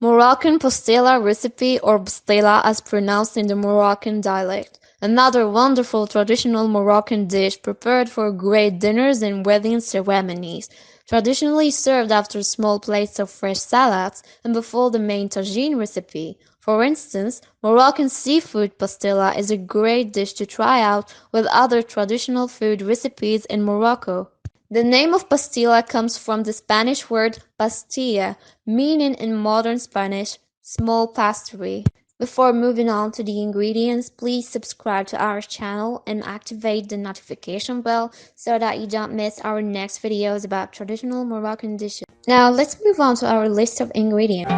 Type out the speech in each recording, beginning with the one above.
Moroccan pastilla recipe, or pastilla as pronounced in the Moroccan dialect. Another wonderful traditional Moroccan dish prepared for great dinners and wedding ceremonies. Traditionally served after small plates of fresh salads and before the main tagine recipe. For instance, Moroccan seafood pastilla is a great dish to try out with other traditional food recipes in Morocco. The name of pastilla comes from the Spanish word pastilla, meaning in modern Spanish, small pastry. Before moving on to the ingredients, please subscribe to our channel and activate the notification bell so that you don't miss our next videos about traditional Moroccan dishes. Now let's move on to our list of ingredients.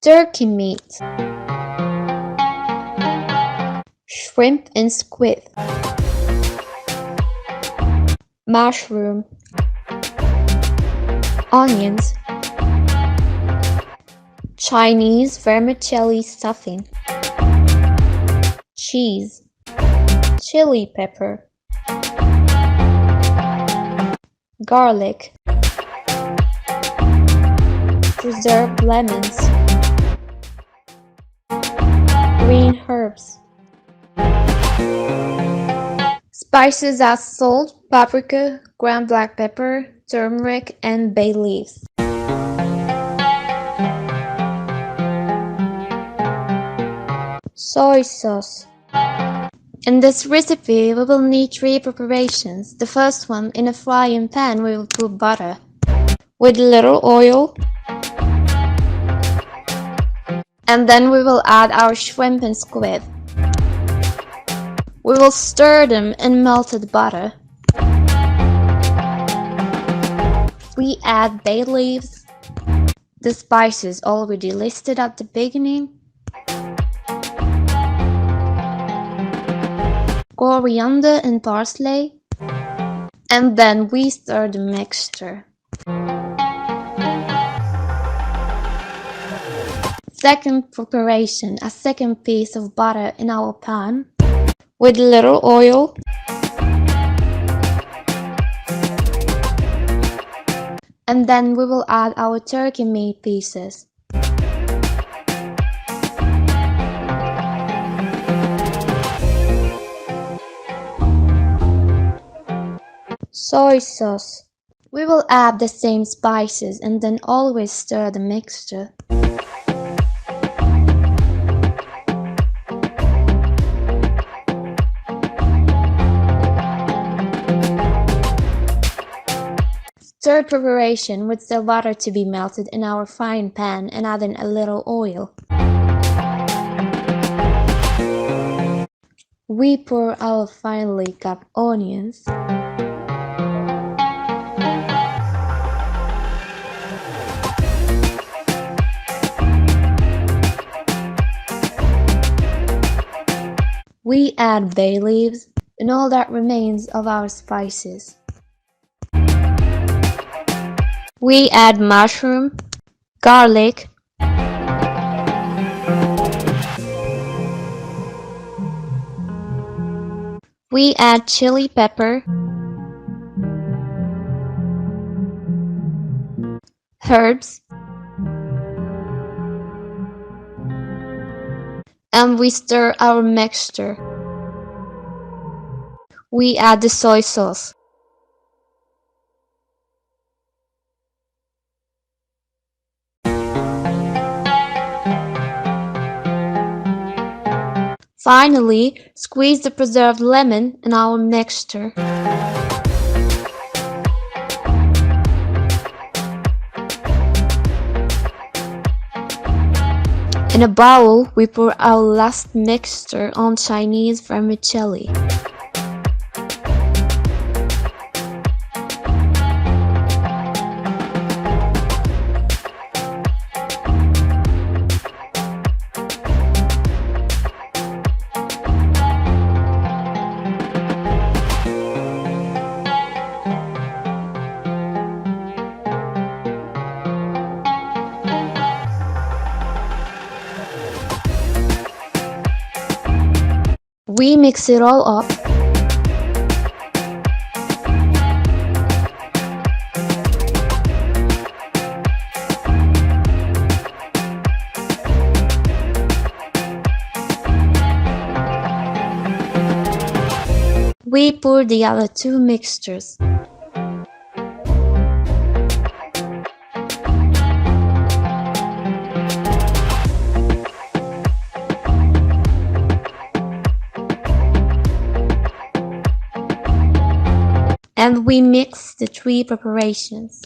Turkey meat, shrimp and squid, mushroom, onions, Chinese vermicelli stuffing, cheese, chili pepper, garlic, preserved lemons, green herbs, spices as salt, paprika, ground black pepper, turmeric, and bay leaves. Soy sauce. In this recipe, we will need 3 preparations. The first one, in a frying pan, we will put butter with little oil, and then we will add our shrimp and squid. We will stir them in melted butter. We add bay leaves, the spices already listed at the beginning, coriander and parsley, and then we stir the mixture. Second preparation, a second piece of butter in our pan with little oil, and then we will add our turkey meat pieces. Soy sauce. We will add the same spices and then always stir the mixture. Third preparation, with the butter to be melted in our frying pan and adding a little oil. We pour our finely chopped onions. We add bay leaves and all that remains of our spices. We add mushroom, garlic, we add chili pepper, herbs, and we stir our mixture. We add the soy sauce. Finally, squeeze the preserved lemon in our mixture. In a bowl, we pour our last mixture on Chinese vermicelli. We mix it all up. We pour the other two mixtures. And we mix the three preparations.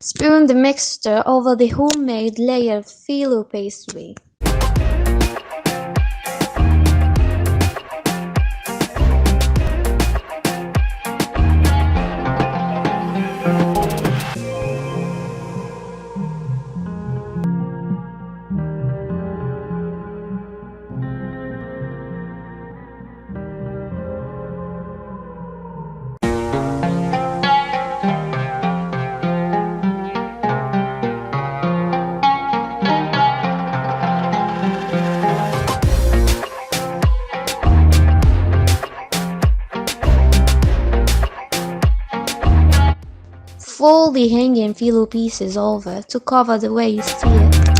Spoon the mixture over the homemade layered phyllo pastry. Fold the hanging phyllo pieces over to cover the way you see it.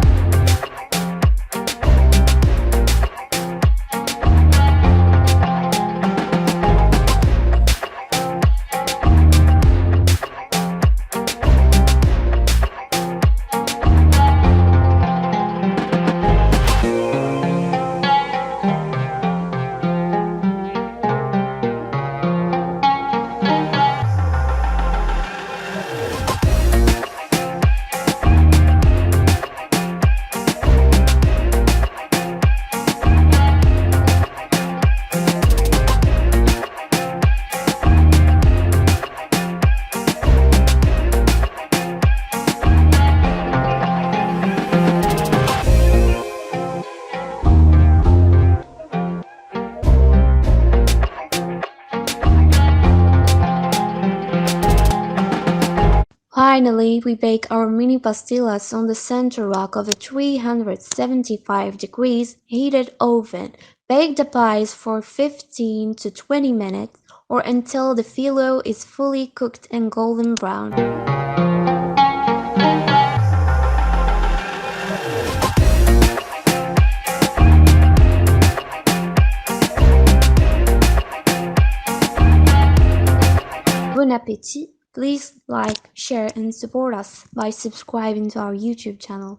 Finally, we bake our mini pastillas on the center rack of a 375 degrees heated oven. Bake the pies for 15 to 20 minutes or until the phyllo is fully cooked and golden brown. Bon appétit! Please like, share and support us by subscribing to our YouTube channel.